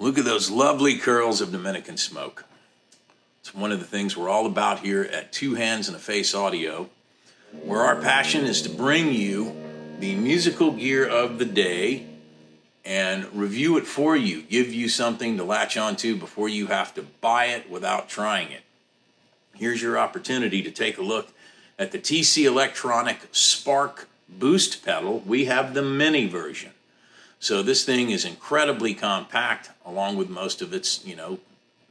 Look at those lovely curls of Dominican smoke. It's one of the things we're all about here at Two Hands and a Face Audio, where our passion is to bring you the musical gear of the day and review it for you, give you something to latch onto before you have to buy it without trying it. Here's your opportunity to take a look at the TC Electronic Spark Boost pedal. We have the mini version. So this thing is incredibly compact, along with most of its,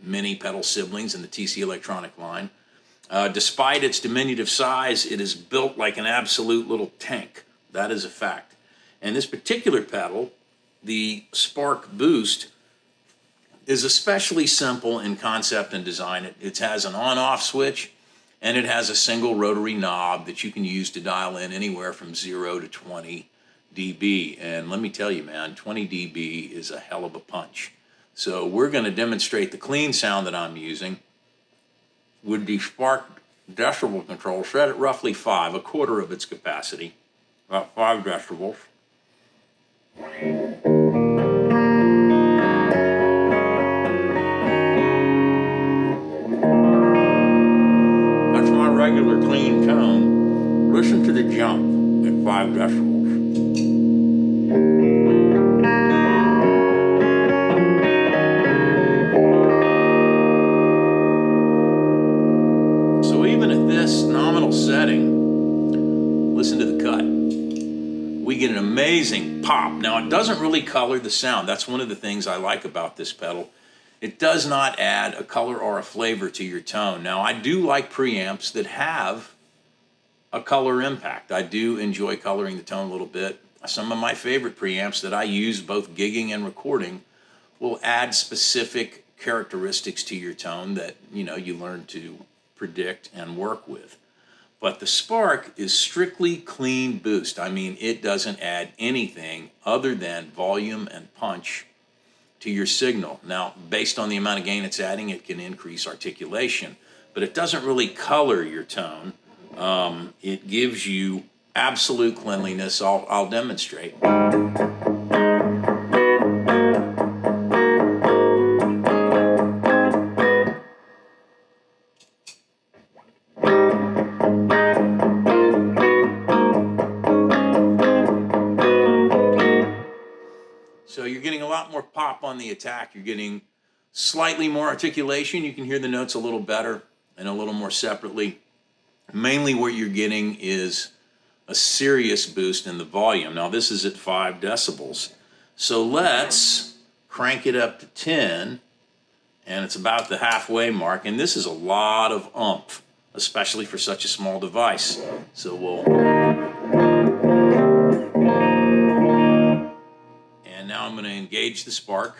mini pedal siblings in the TC Electronic line. Despite its diminutive size, it is built like an absolute little tank. That is a fact. And this particular pedal, the Spark Boost, is especially simple in concept and design. It has an on-off switch, and it has a single rotary knob that you can use to dial in anywhere from 0 to 20 dB. And let me tell you, man, 20 dB is a hell of a punch. So we're going to demonstrate the clean sound that I'm using with the Spark decibel control set at roughly 5, a quarter of its capacity, about 5 decibels. That's my regular clean tone. Listen to the jump at 5 decibels. Nominal setting, listen to the cut. We get an amazing pop. Now, it doesn't really color the sound. That's one of the things I like about this pedal. It does not add a color or a flavor to your tone. Now, I do like preamps that have a color impact. I do enjoy coloring the tone a little bit. Some of my favorite preamps that I use both gigging and recording will add specific characteristics to your tone that, you learn to predict and work with. But the Spark is strictly clean boost. I mean, it doesn't add anything other than volume and punch to your signal. Now, based on the amount of gain it's adding, it can increase articulation, but it doesn't really color your tone. It gives you absolute cleanliness. I'll demonstrate. So you're getting a lot more pop on the attack. You're getting slightly more articulation. You can hear the notes a little better and a little more separately. Mainly what you're getting is a serious boost in the volume. Now this is at 5 decibels. So let's crank it up to 10, and it's about the halfway mark. And this is a lot of oomph, especially for such a small device. So now I'm going to engage the Spark.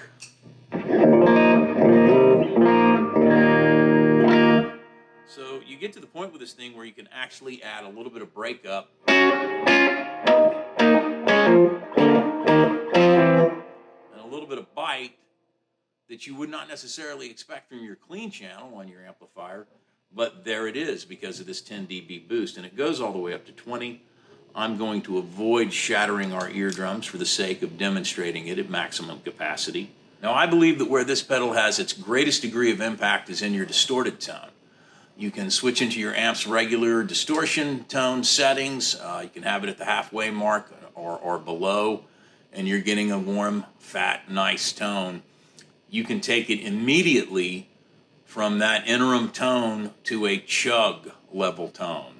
So you get to the point with this thing where you can actually add a little bit of breakup and a little bit of bite that you would not necessarily expect from your clean channel on your amplifier, but there it is because of this 10 dB boost, and it goes all the way up to 20. I'm going to avoid shattering our eardrums for the sake of demonstrating it at maximum capacity. Now, I believe that where this pedal has its greatest degree of impact is in your distorted tone. You can switch into your amp's regular distortion tone settings. You can have it at the halfway mark or below, and you're getting a warm, fat, nice tone. You can take it immediately from that interim tone to a chug level tone.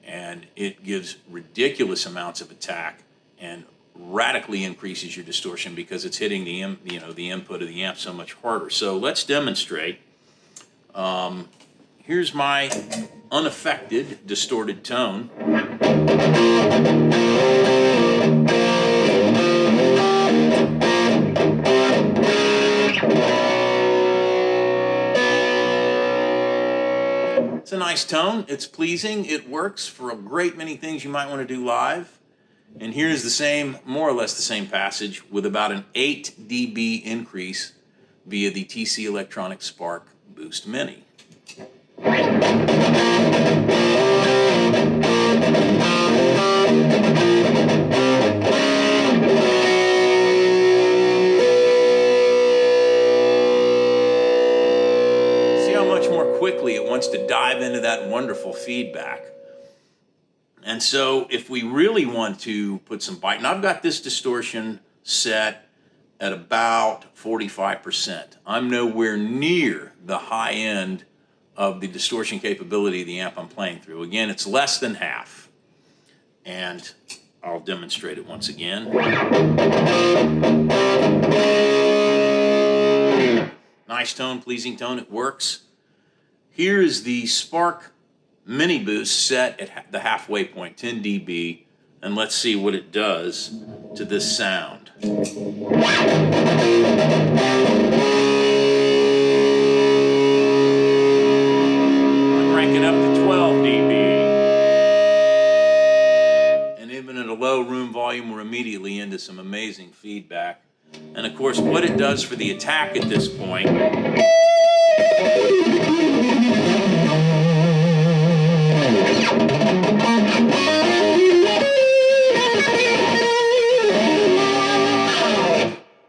And it gives ridiculous amounts of attack and radically increases your distortion because it's hitting the input of the amp so much harder. So let's demonstrate. Here's my unaffected distorted tone. It's a nice tone, it's pleasing, it works for a great many things you might want to do live. And here's the same, more or less the same passage with about an 8 dB increase via the TC Electronic Spark Boost Mini. quickly it wants to dive into that wonderful feedback. And so if we really want to put some bite, and I've got this distortion set at about 45%. I'm nowhere near the high end of the distortion capability of the amp I'm playing through. Again, it's less than half. And I'll demonstrate it once again. Nice tone, pleasing tone, it works. Here is the Spark Mini Boost set at the halfway point, 10 dB, and let's see what it does to this sound. I crank it up to 12 dB, and even at a low room volume, we're immediately into some amazing feedback. And of course, what it does for the attack at this point.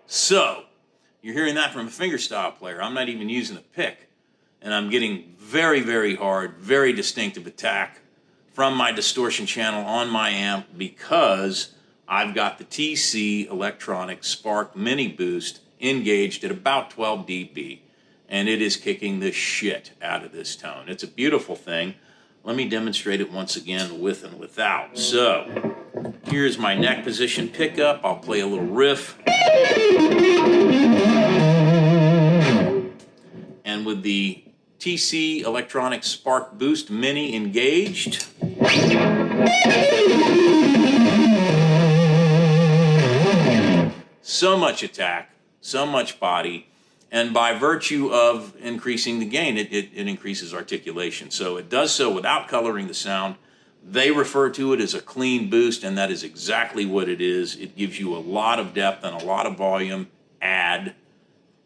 So, you're hearing that from a fingerstyle player. I'm not even using a pick. And I'm getting very, very hard, very distinctive attack from my distortion channel on my amp because I've got the TC Electronic Spark Mini Boost engaged at about 12 dB. And it is kicking the shit out of this tone. It's a beautiful thing. Let me demonstrate it once again with and without. So, here's my neck position pickup. I'll play a little riff. And with the TC Electronic Spark Boost Mini engaged, so much attack, so much body, and by virtue of increasing the gain, it increases articulation. So it does so without coloring the sound. They refer to it as a clean boost, and that is exactly what it is. It gives you a lot of depth and a lot of volume add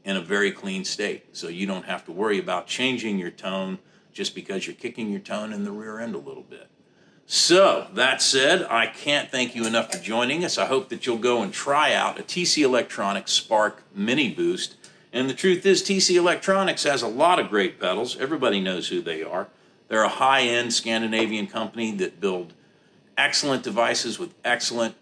in a very clean state. So you don't have to worry about changing your tone just because you're kicking your tone in the rear end a little bit. So, that said, I can't thank you enough for joining us. I hope that you'll go and try out a TC Electronics Spark Mini Boost. And the truth is, TC Electronics has a lot of great pedals. Everybody knows who they are. They're a high-end Scandinavian company that build excellent devices with excellent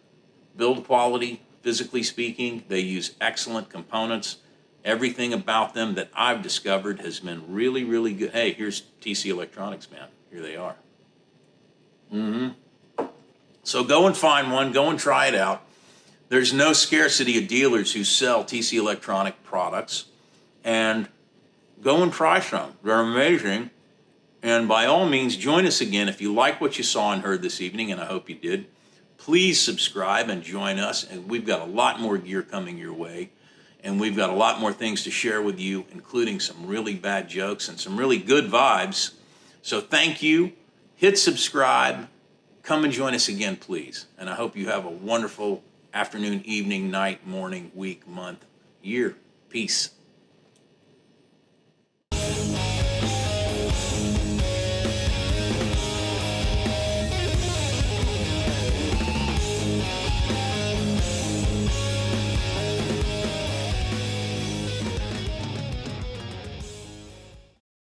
build quality, physically speaking. They use excellent components. Everything about them that I've discovered has been really, really good. Hey, here's TC Electronics, man. Here they are. So go and find one. Go and try it out. There's no scarcity of dealers who sell TC Electronic products. And go and try some. They're amazing. And by all means, join us again. If you like what you saw and heard this evening, and I hope you did, please subscribe and join us. And we've got a lot more gear coming your way. And we've got a lot more things to share with you, including some really bad jokes and some really good vibes. So thank you. Hit subscribe. Come and join us again, please. And I hope you have a wonderful afternoon, evening, night, morning, week, month, year. Peace.